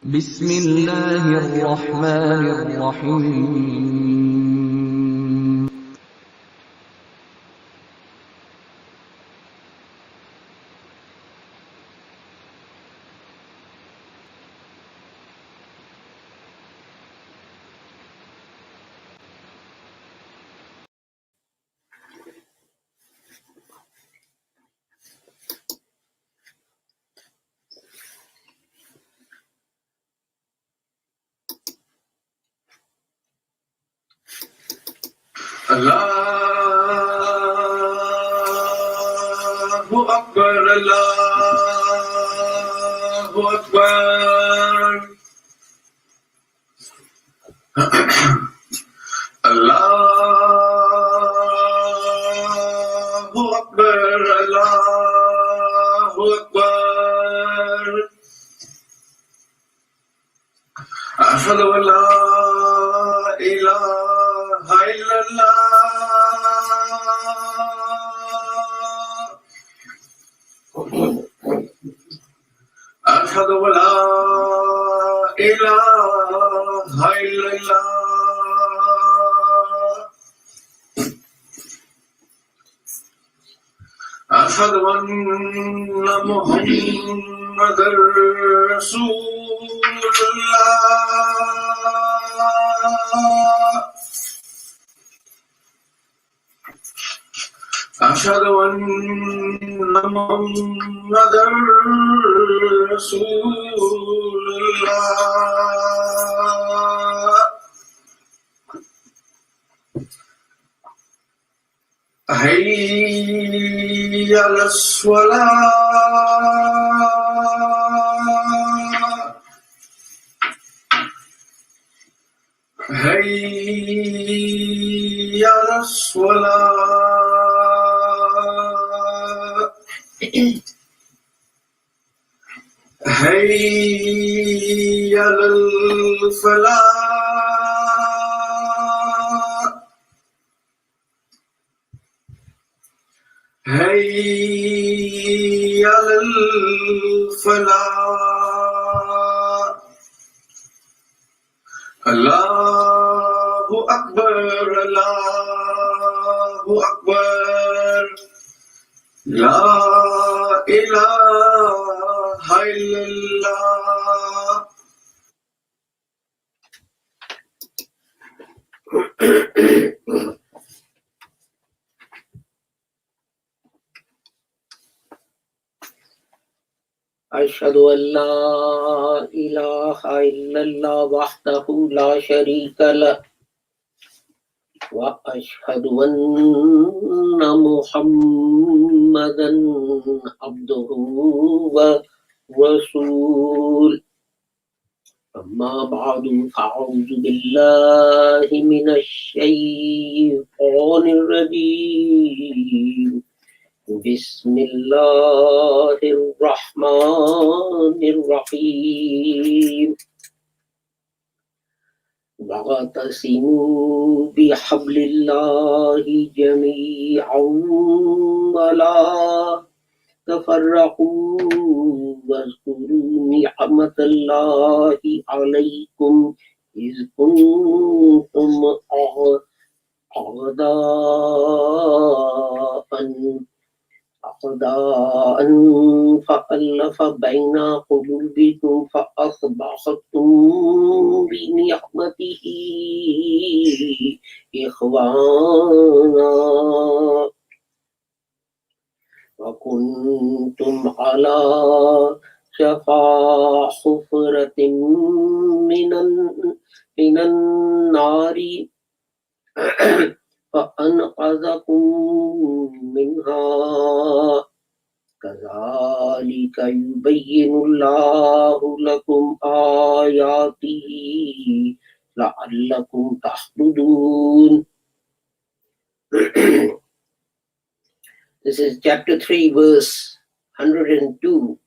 بسم الله الرحمن الرحيم Allahu Akbar, Allahu Akbar. Allahu Akbar, Allahu Akbar. Ashhadu an la ilaha illallah. أشهد أن لا إله إلا الله أشهد أن محمدا رسول الله أشهد أن محمدا رسول الله حي على الصلاة حي على الصلاة حي على الفلاح حي على الفلاح الله أكبر الله أكبر لا إله إلا الله. أشهد أن لا إله إلا الله وحده لا شريك له وأشهد أن محمدا عبده ورسوله أما بعد فأعوذ بالله من الشيطان الرجيم بسم الله الرحمن الرحيم واعتصموا بحبل الله جميعا ولا تفرقوا واذكروا نعمة الله عليكم إذ كنتم أعداء فألف بين قلوبكم فأصبحتم بنعمته إخوانا وكنتم على شفا حفرة من النار فأنقذكم منها كذلك يبين الله لكم آياته لعلكم تهتدون. This is chapter 3 verse 102.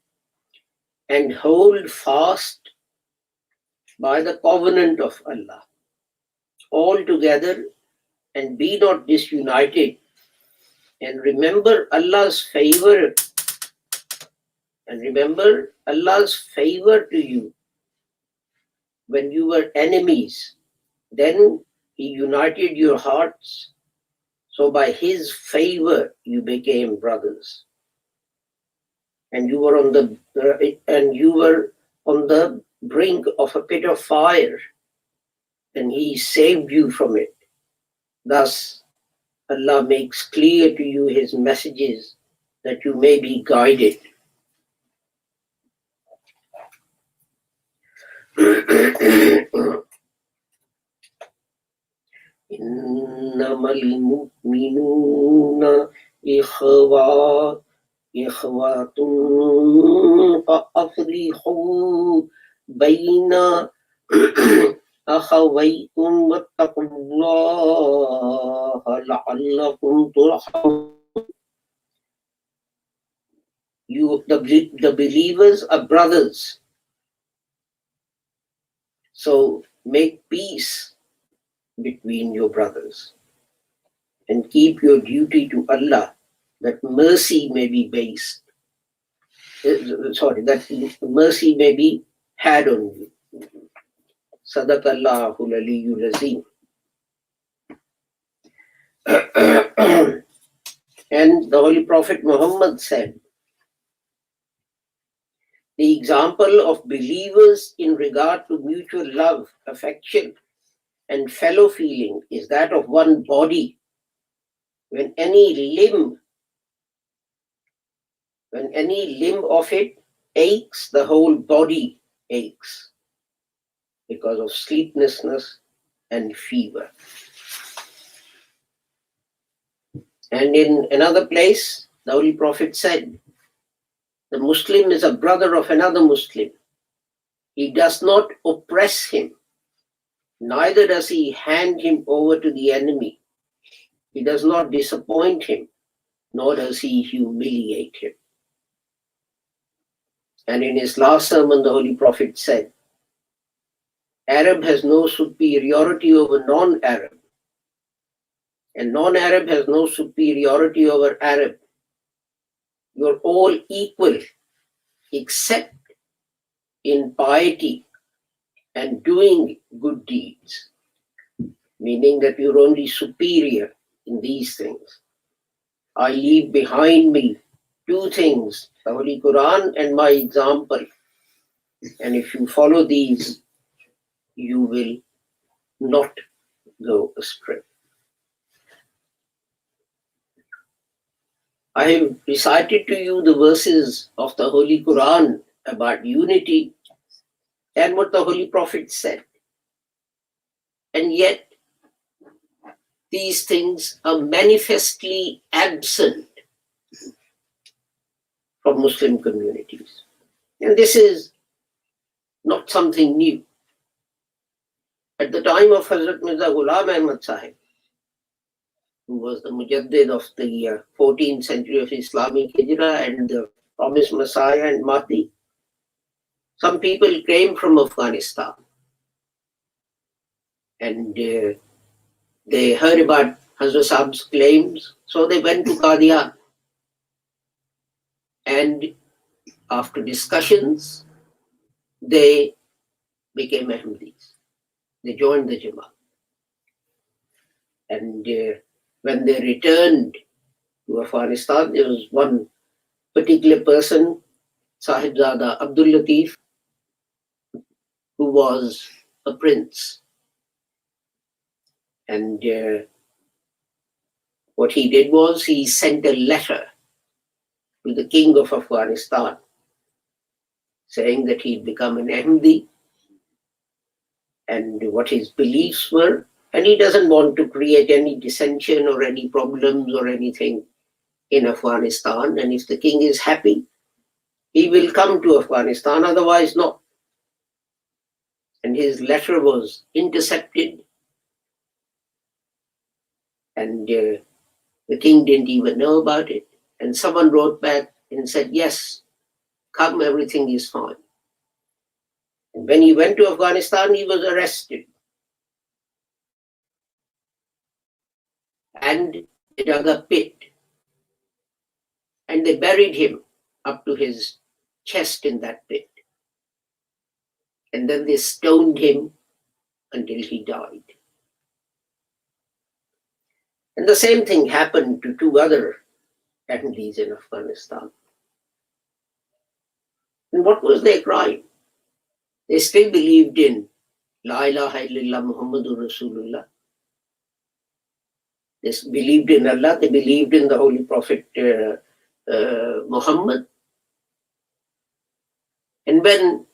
And hold fast by the covenant of Allah all together and be not disunited, and remember Allah's favor to you, when you were enemies, then he united your hearts. So by his favor, you became brothers. And you were on the brink of a pit of fire, and he saved you from it. Thus, Allah makes clear to you his messages that you may be guided. Innamal mu'minuna ikhwatun fa'aflihu bayna akhawaykum wattaqullaha la'allakum turhamun. The believers are brothers. So make peace between your brothers and keep your duty to Allah, that mercy may be that mercy may be had on you. Sadaqallahul Aliyyul Azim. And the Holy Prophet Muhammad said, the example of believers in regard to mutual love, affection, and fellow feeling is that of one body. When any limb of it aches, the whole body aches because of sleeplessness and fever. And in another place, the Holy Prophet said, the Muslim is a brother of another Muslim. He does not oppress him, neither does he hand him over to the enemy. He does not disappoint him, nor does he humiliate him. And in his last sermon, the Holy Prophet said, Arab has no superiority over non-Arab, and non-Arab has no superiority over Arab. You're all equal, except in piety and doing good deeds, meaning that you're only superior in these things. I leave behind me two things, the Holy Quran and my example. And if you follow these, you will not go astray. I have recited to you the verses of the Holy Quran about unity and what the Holy Prophet said. And yet, these things are manifestly absent from Muslim communities. And this is not something new. At the time of Hazrat Mirza Ghulam Ahmad Sahib, who was the Mujaddid of the 14th century of Islamic Hijrah and the promised Messiah and Mahdi, some people came from Afghanistan and they heard about Hazrat Sahab's claims, so they went to Qadian. And after discussions, they became Ahmadis. They joined the Jamaat. And when they returned to Afghanistan, there was one particular person, Sahibzada Abdul Latif, who was a prince. And what he did was he sent a letter to the king of Afghanistan saying that he'd become an Ahmadi and what his beliefs were. And he doesn't want to create any dissension or any problems or anything in Afghanistan. And if the king is happy, he will come to Afghanistan, otherwise not. And his letter was intercepted. And the king didn't even know about it. And someone wrote back and said, yes, come, everything is fine. And when he went to Afghanistan, he was arrested. And they dug a pit. And they buried him up to his chest in that pit. And then they stoned him until he died. And the same thing happened to 2 other Ahmadis in Afghanistan. And what was their crime? They still believed in La ilaha illallah Muhammadur Rasulullah. They believed in Allah, they believed in the Holy Prophet Muhammad. And when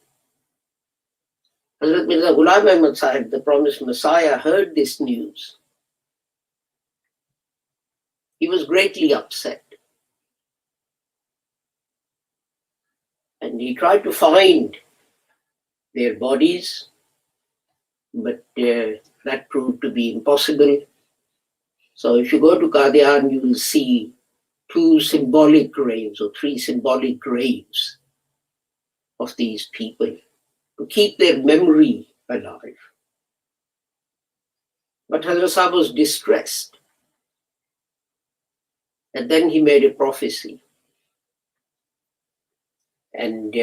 Hazrat Mirza Ghulam Ahmad Sahib, the promised Messiah, heard this news, he was greatly upset. And he tried to find their bodies, but that proved to be impossible. So if you go to Qadian, you will see 2 symbolic graves or 3 symbolic graves of these people to keep their memory alive. But Hazrat Sahib was distressed. And then he made a prophecy. And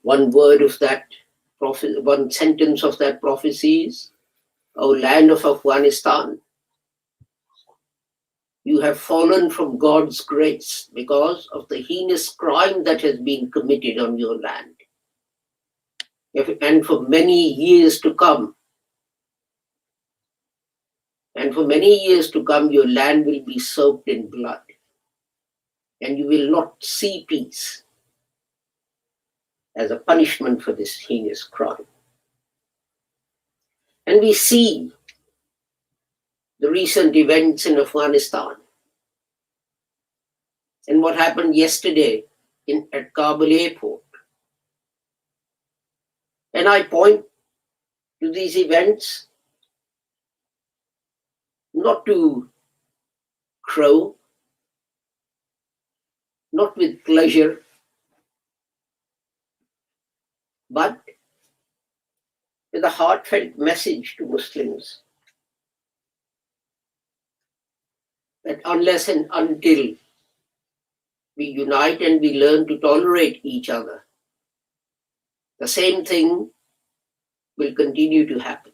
one word of that prophecy, one sentence of that prophecy is, O land of Afghanistan, you have fallen from God's grace because of the heinous crime that has been committed on your land. And for many years to come, your land will be soaked in blood, and you will not see peace as a punishment for this heinous crime. And we see the recent events in Afghanistan and what happened yesterday at Kabul airport. And I point to these events not to crow, not with pleasure, but with a heartfelt message to Muslims that unless and until we unite and we learn to tolerate each other, the same thing will continue to happen.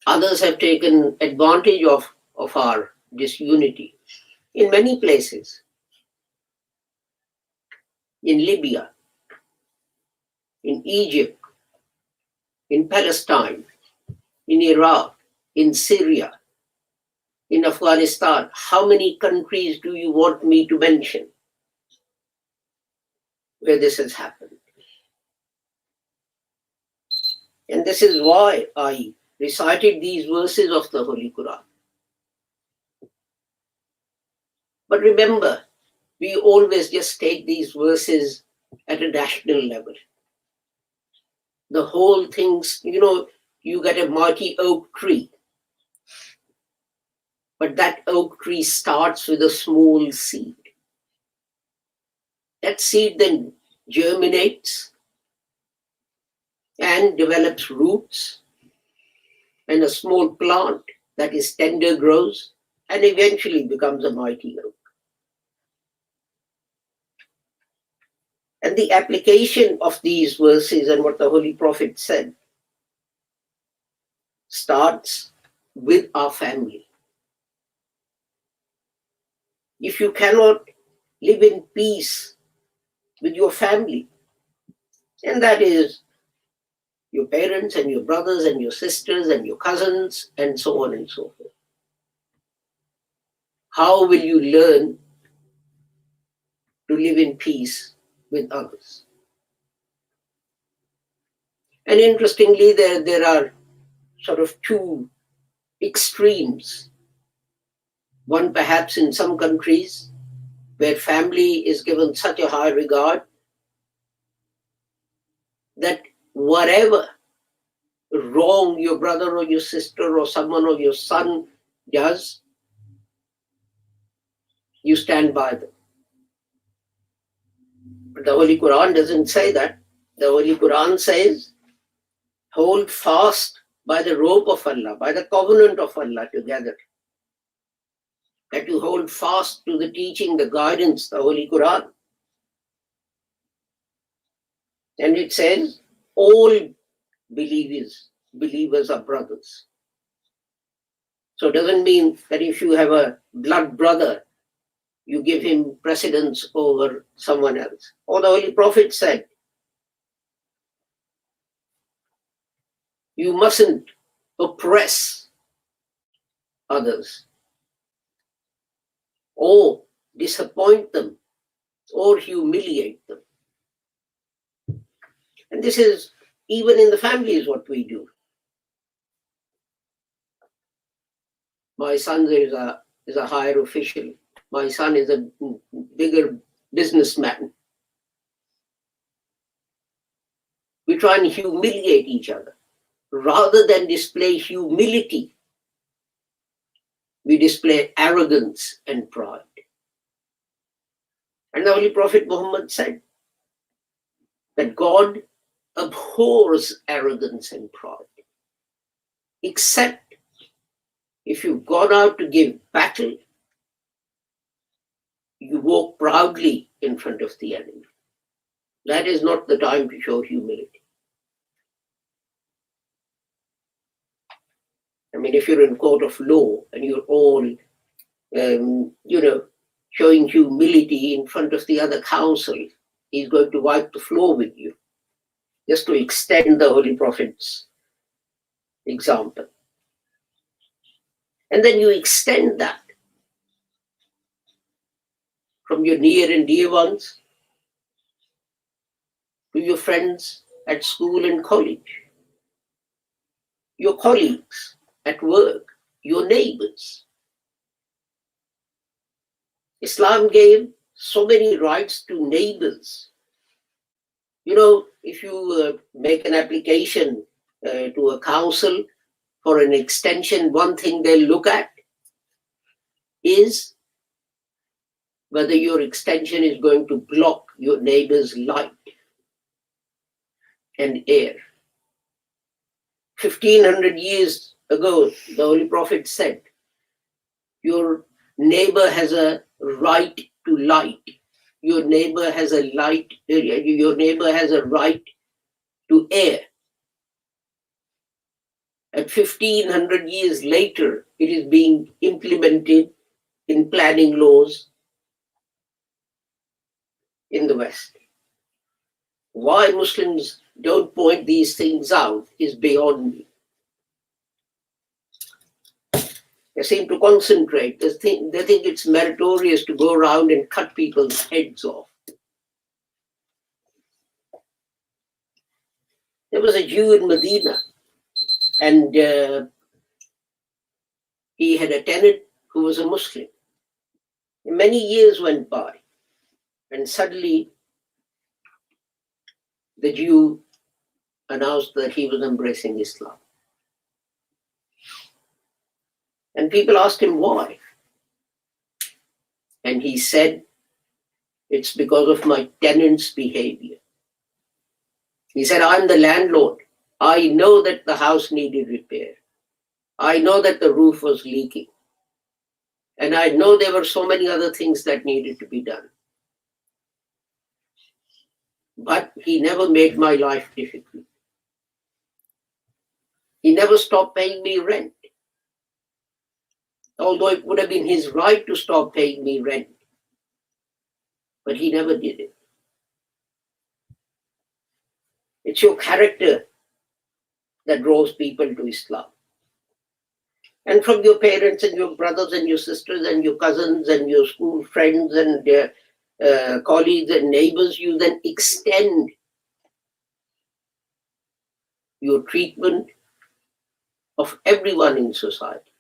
Others have taken advantage of our disunity in many places. In Libya, in Egypt, in Palestine, in Iraq, in Syria, in Afghanistan. How many countries do you want me to mention where this has happened? And this is why I recited these verses of the Holy Quran. But remember, we always just take these verses at a national level. The whole thing's, you get a mighty oak tree, but that oak tree starts with a small seed. That seed then germinates and develops roots, and a small plant that is tender grows and eventually becomes a mighty oak. And the application of these verses and what the Holy Prophet said starts with our family. If you cannot live in peace with your family, and that is your parents and your brothers and your sisters and your cousins and so on and so forth, how will you learn to live in peace with others? And interestingly, there are sort of 2 extremes. One perhaps in some countries where family is given such a high regard that whatever wrong your brother or your sister or someone or your son does, you stand by them. But the Holy Quran doesn't say that. The Holy Quran says, hold fast by the rope of Allah, by the covenant of Allah together. That you hold fast to the teaching, the guidance, the Holy Quran. And it says all believers are brothers. So it doesn't mean that if you have a blood brother, you give him precedence over someone else. Or the Holy Prophet said, you mustn't oppress others or disappoint them or humiliate them. And this is even in the family is what we do. My son is a higher official. My son is a bigger businessman. We try and humiliate each other. Rather than display humility, we display arrogance and pride. And the Holy Prophet Muhammad said that God abhors arrogance and pride, except if you've gone out to give battle, you walk proudly in front of the enemy. That is not the time to show humility. I mean, if you're in court of law and you're all, showing humility in front of the other counsel, he's going to wipe the floor with you, just to extend the Holy Prophet's example. And then you extend that from your near and dear ones to your friends at school and college, your colleagues at work, your neighbors. Islam gave so many rights to neighbors. You know, if you make an application to a council for an extension, one thing they'll look at is whether your extension is going to block your neighbor's light and air. 1500 years ago, the Holy Prophet said, your neighbor has a right to light. Your neighbor has a light, your neighbor has a right to air. And 1500 years later, it is being implemented in planning laws in the West. Why Muslims don't point these things out is beyond me. They seem to concentrate. They think it's meritorious to go around and cut people's heads off. There was a Jew in Medina, and he had a tenant who was a Muslim. Many years went by, and suddenly the Jew announced that he was embracing Islam. And people asked him why. And he said, it's because of my tenant's behavior. He said, I'm the landlord. I know that the house needed repair. I know that the roof was leaking. And I know there were so many other things that needed to be done. But he never made my life difficult. He never stopped paying me rent. Although it would have been his right to stop paying me rent. But he never did it. It's your character that draws people to Islam. And from your parents and your brothers and your sisters and your cousins and your school friends and colleagues and neighbors, you then extend your treatment of everyone in society.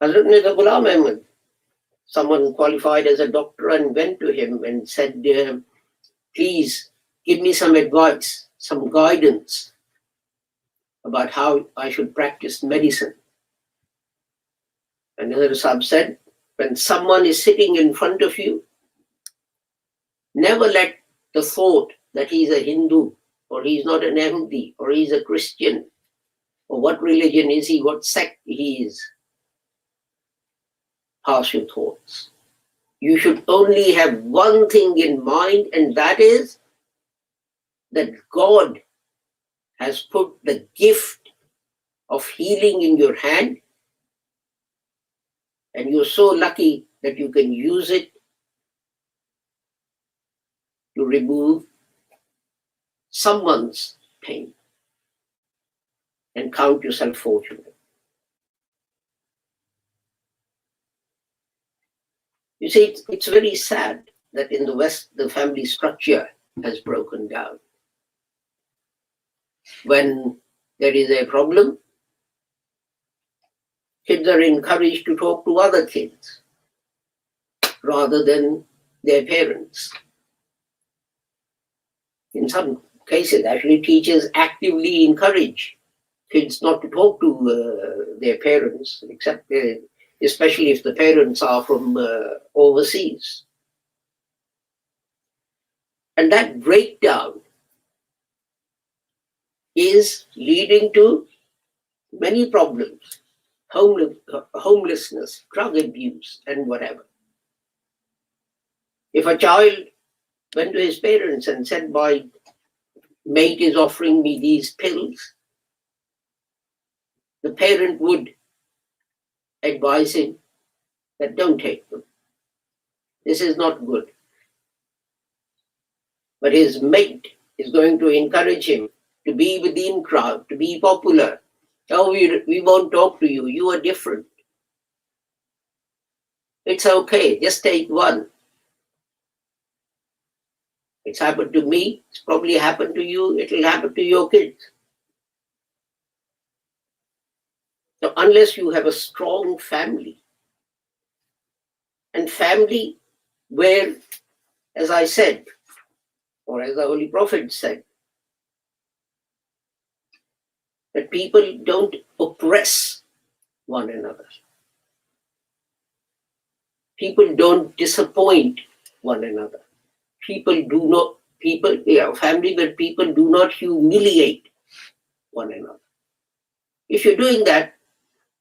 Hazrat Mirza Ghulam Ahmad, someone qualified as a doctor and went to him and said, please give me some advice, some guidance about how I should practice medicine. And Hazrat Sahib said, when someone is sitting in front of you, never let the thought that he's a Hindu or he's not an Ahmadi or he's a Christian or what religion is he, what sect he is, pass your thoughts. You should only have one thing in mind, and that is that God has put the gift of healing in your hand, and you're so lucky that you can use it to remove someone's pain, and count yourself fortunate. You see, it's very sad that in the West, the family structure has broken down. When there is a problem, kids are encouraged to talk to other kids rather than their parents. In some cases, actually, teachers actively encourage kids not to talk to their parents, except especially if the parents are from overseas. And that breakdown is leading to many problems: homelessness, drug abuse, and whatever. If a child went to his parents and said, "My mate is offering me these pills," the parent would advise him that don't take them. This is not good. But his mate is going to encourage him to be within crowd, to be popular. Oh, we won't talk to you. You are different. It's okay. Just take one. It's happened to me. It's probably happened to you. It will happen to your kids. So unless you have a strong family, and family where, as I said, or as the Holy Prophet said, that people don't oppress one another. People don't disappoint one another. Family where people do not humiliate one another. If you're doing that,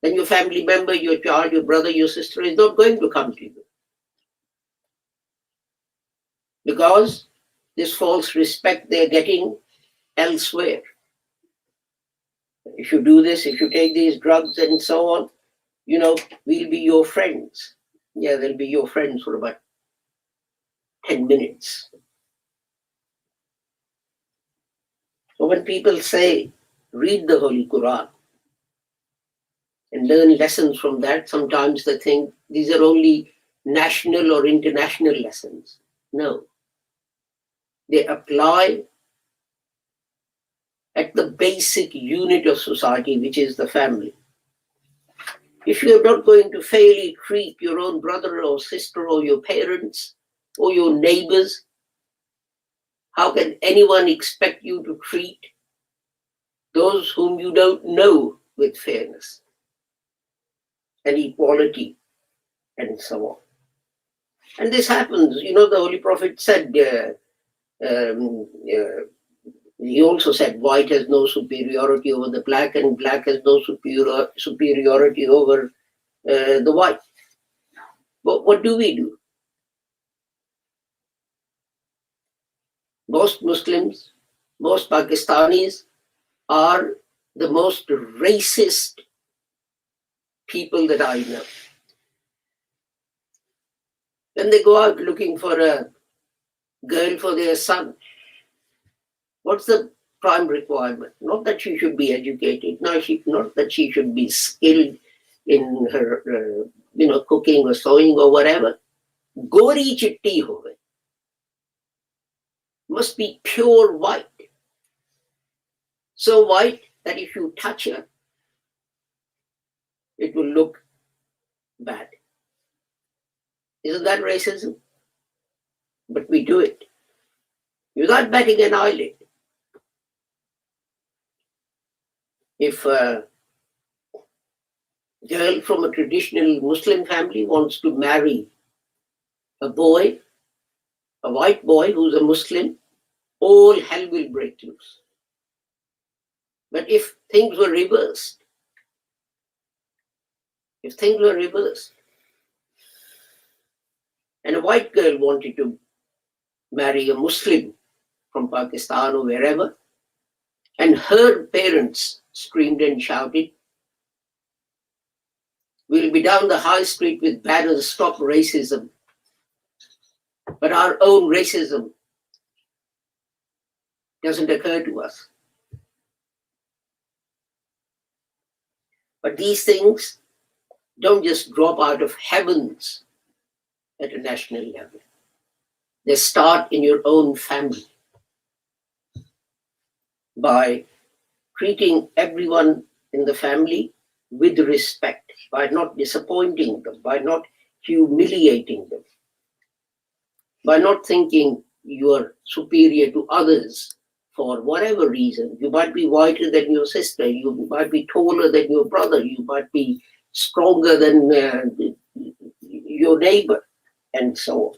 then your family member, your child, your brother, your sister is not going to come to you. Because this false respect they're getting elsewhere. If you do this, if you take these drugs and so on, we'll be your friends. Yeah, they'll be your friends for about 10 minutes. So when people say, read the Holy Quran and learn lessons from that, sometimes they think these are only national or international lessons. No. They apply at the basic unit of society, which is the family. If you're not going to fairly treat your own brother or sister or your parents or your neighbors, how can anyone expect you to treat those whom you don't know with fairness and equality and so on? And this happens. The Holy Prophet said, he also said, white has no superiority over the black, and black has no superiority over the white. But what do we do? Most Muslims, most Pakistanis are the most racist people that I know. When they go out looking for a girl for their son, what's the prime requirement? Not that she should be educated, not that she should be skilled in her, cooking or sewing or whatever. Gori chitti hove. Must be pure white. So white that if you touch her, it will look bad. Isn't that racism? But we do it without batting an eyelid. If a girl from a traditional Muslim family wants to marry a white boy who's a Muslim, all hell will break loose. But if things were reversed, and a white girl wanted to marry a Muslim from Pakistan or wherever, and her parents screamed and shouted, "We'll be down the high street with banners, stop racism." But our own racism doesn't occur to us. But these things don't just drop out of heavens at a national level. They start in your own family by treating everyone in the family with respect, by not disappointing them, by not humiliating them, by not thinking you are superior to others for whatever reason. You might be whiter than your sister, you might be taller than your brother, you might be stronger than your neighbor, and so on.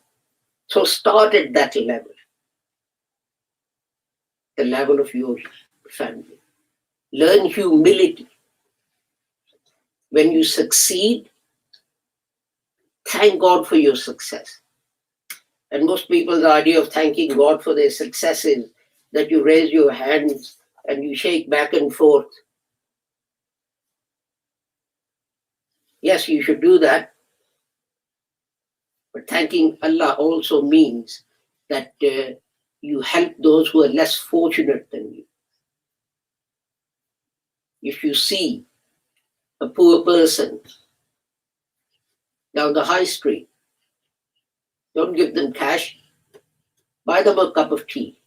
So start at that level, the level of your family. Learn humility. When you succeed, thank God for your success. And most people's idea of thanking God for their success is that you raise your hands and you shake back and forth. Yes, you should do that. But thanking Allah also means that you help those who are less fortunate than you. If you see a poor person down the high street, don't give them cash, buy them a cup of tea,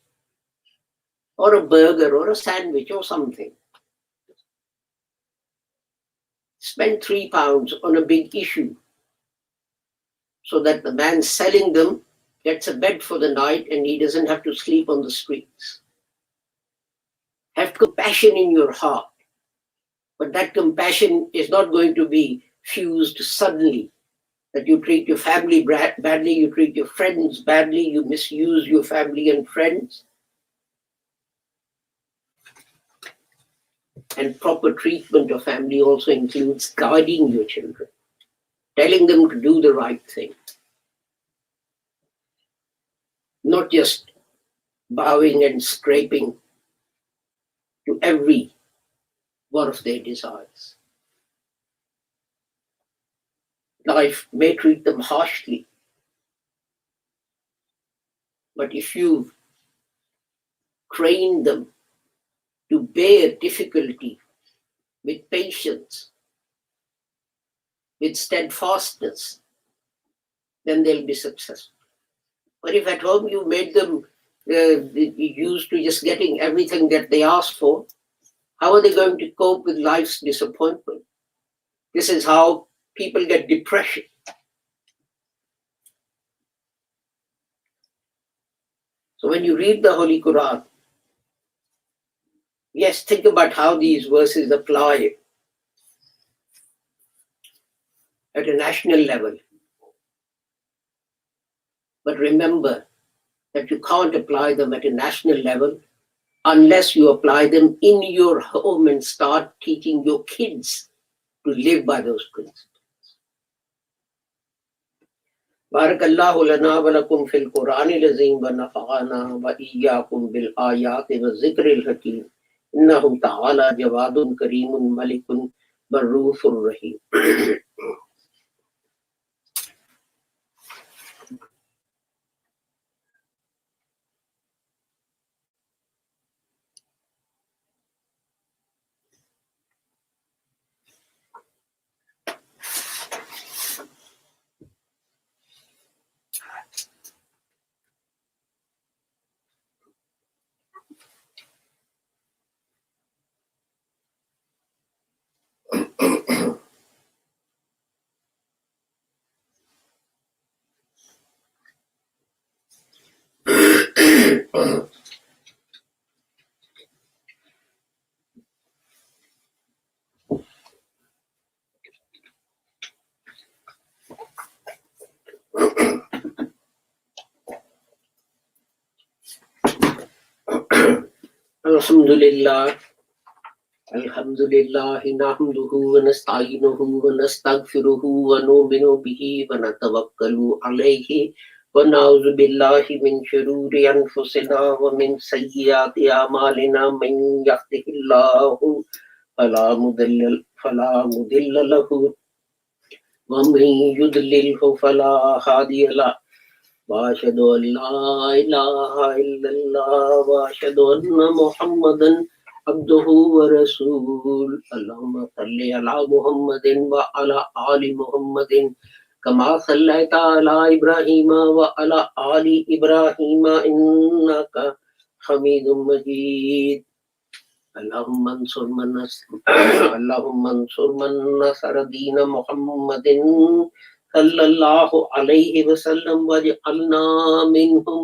or a burger, or a sandwich, or something. Spend £3 on a big issue so that the man selling them gets a bed for the night and he doesn't have to sleep on the streets. Have compassion in your heart, but that compassion is not going to be fused suddenly. That you treat your family badly, you treat your friends badly, you misuse your family and friends. And proper treatment of family also includes guiding your children, telling them to do the right thing. Not just bowing and scraping to every one of their desires. Life may treat them harshly, but if you train them to bear difficulty with patience, with steadfastness, then they'll be successful. But if at home you made them used to just getting everything that they ask for, how are they going to cope with life's disappointment? This is how people get depression. So when you read the Holy Quran, yes, think about how these verses apply at a national level. But remember that you can't apply them at a national level unless you apply them in your home and start teaching your kids to live by those principles. Barakallahu lana wa lakum fil Qur'anil azim wa nafa'ana wa iyyakum bil ayati wa zikril hakim. Innahu ta'ala jawadun kareemun malikun barrufur rahim. Alhamdulillah, nahmaduhu wa nasta'inuhu wa nastaghfiruhu wa nu'minu bihi wa natawakkalu alayhi ونعوذ بالله من شرور أنفسنا ومن سيئات أعمالنا من يهده الله فلا مضل له ومن يضلله فلا هادي له وأشهد أن لا إله إلا الله وأشهد أن محمدا عبده ورسوله اللهم صل على محمد وعلى آل محمد كما صليت على إبراهيم وعلى آل إبراهيم إنك حميد مجيد اللهم انصر من نصر دين محمد صلى الله عليه وسلم واجعلنا منهم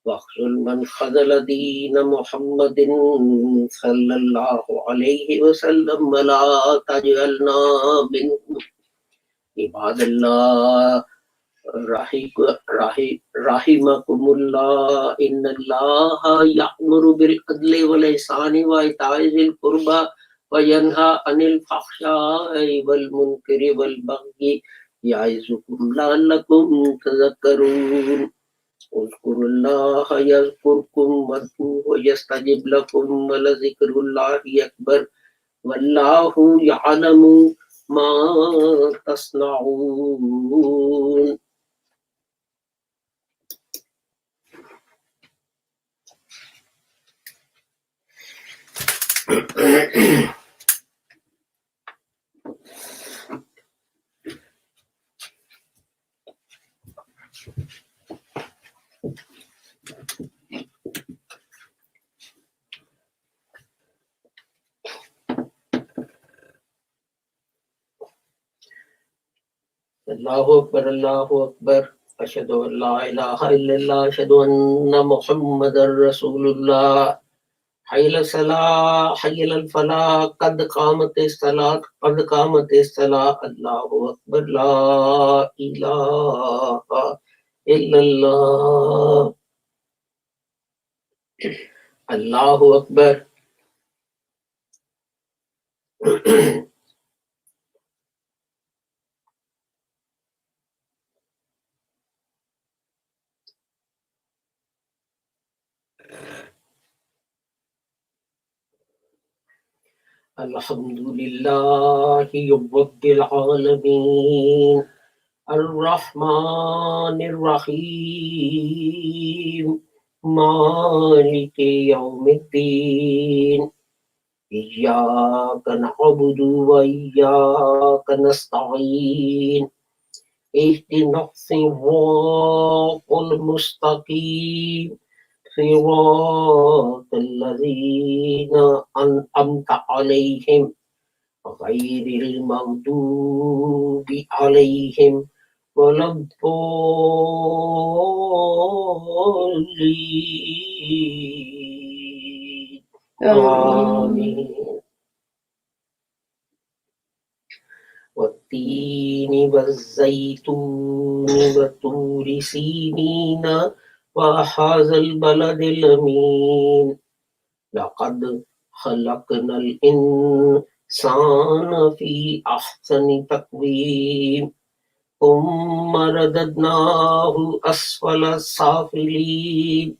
واخذل من خذل دين محمد صلى الله عليه وسلم ولا تجعلنا منهم عباد الله رحمكم الله إن الله يأمر بالعدل والإحسان وإيتاء ذي القربى وينهى عن الفحشاء والمنكر والبغي يعظكم لعلكم تذكرون اذكروا الله يذكركم وادعوه يستجب لكم ولذكر الله أكبر والله يعلم ما تصنعون. Allahu Akbar, Allahu Akbar. Ashhadu an la ilaha illallah, ashhadu anna Muhammadar Rasulullah. Hayya salah, hayya al falah, qad qamatis salat, qad qamatis salah. Allahu Akbar, la ilaha illallah. Allahu Akbar. Alhamdulillahi Rabbil Alameen Ar-Rahmanir Rahim Maliki Yawmiddin Iyyaka na'budu wa iyyaka nasta'in Ihdinas siratal mustaqim صراط الذين أنعمت عليهم غير المغضوب عليهم ولا الضالين آمين. والتين والزيتون وطور سينين وهذا البلد الأمين لقد خلقنا الإنسان في أحسن تقويم ثم رددناه أسفل سافلين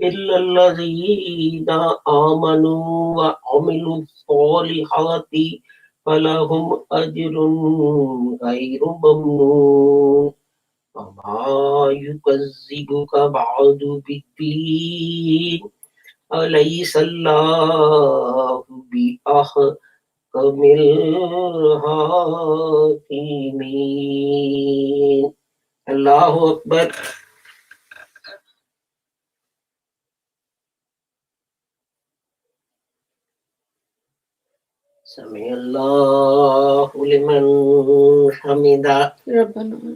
إلا الذين آمنوا وعملوا الصالحات فلهم أجر غير ممنون وما يكذبك بعد بالدين أليس الله بأحكم الحاكمين. الله أكبر. سمع الله لمن حمده ربنا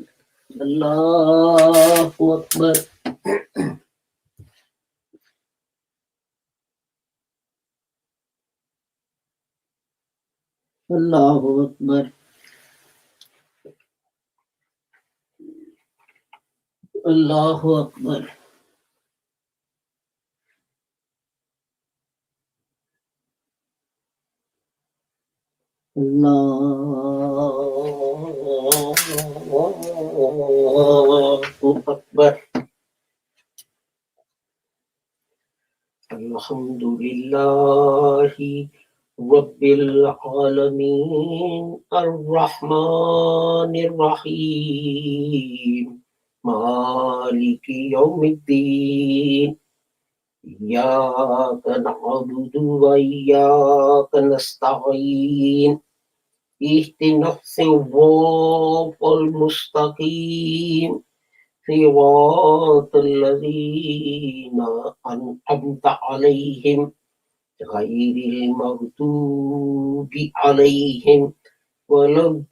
الله أكبر. الله أكبر. الله أكبر. الله Allahu Akbar. Alhamdulillahi Rabbil Alameen Ar-Rahmanir Rahim Maliki Yawmiddin Iyyaka na'budu wa iyyaka nasta'in Ihdinas siratal mustaqim صراط الذين أنعمت عليهم غير المغضوب عليهم ولا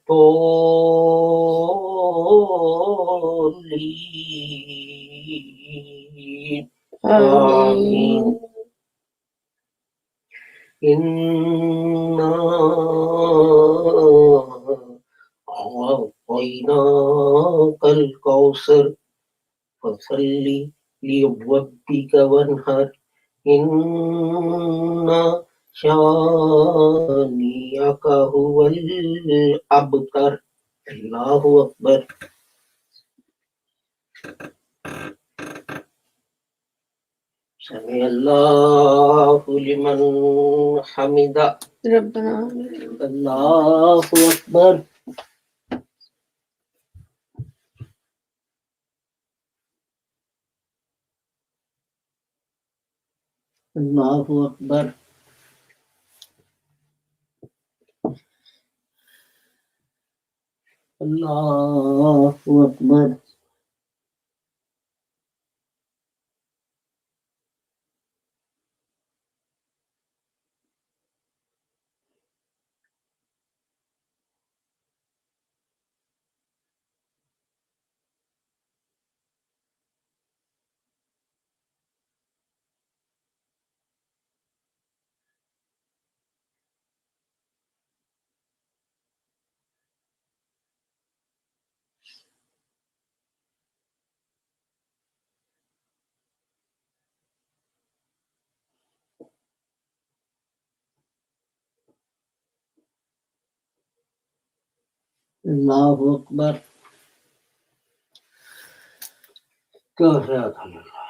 الضالين آمين إنا أعطيناك الكوثر فصل لربك وانحر إن شانئك هو الأبتر الله أكبر سمع الله لمن حمده ربنا الله أكبر الله أكبر الله أكبر الله أكبر كهرات الله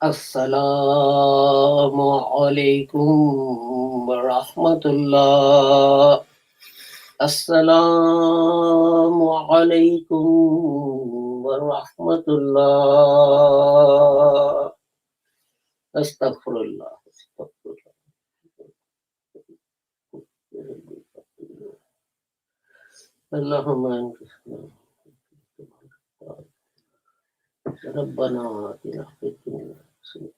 السلام عليكم ورحمة الله السلام عليكم ورحمة الله أستغفر الله أستغفر الله اللهم أنت ربنا آتنا في الدنيا حسنة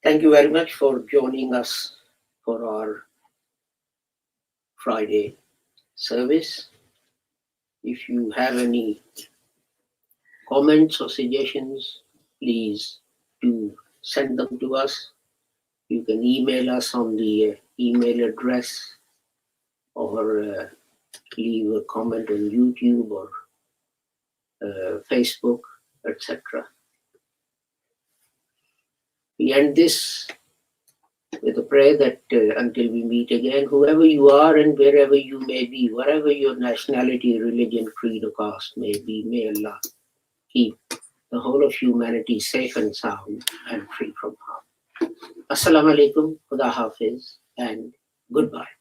Thank you very much for joining us for our Friday service. If you have any comments or suggestions, please do send them to us. You can email us on the email address or leave a comment on YouTube or Facebook, etc. We end this with a prayer that until we meet again, whoever you are and wherever you may be, whatever your nationality, religion, creed, or caste may be, may Allah keep the whole of humanity safe and sound and free from harm. Assalamu alaikum, Khuda Hafiz, and goodbye.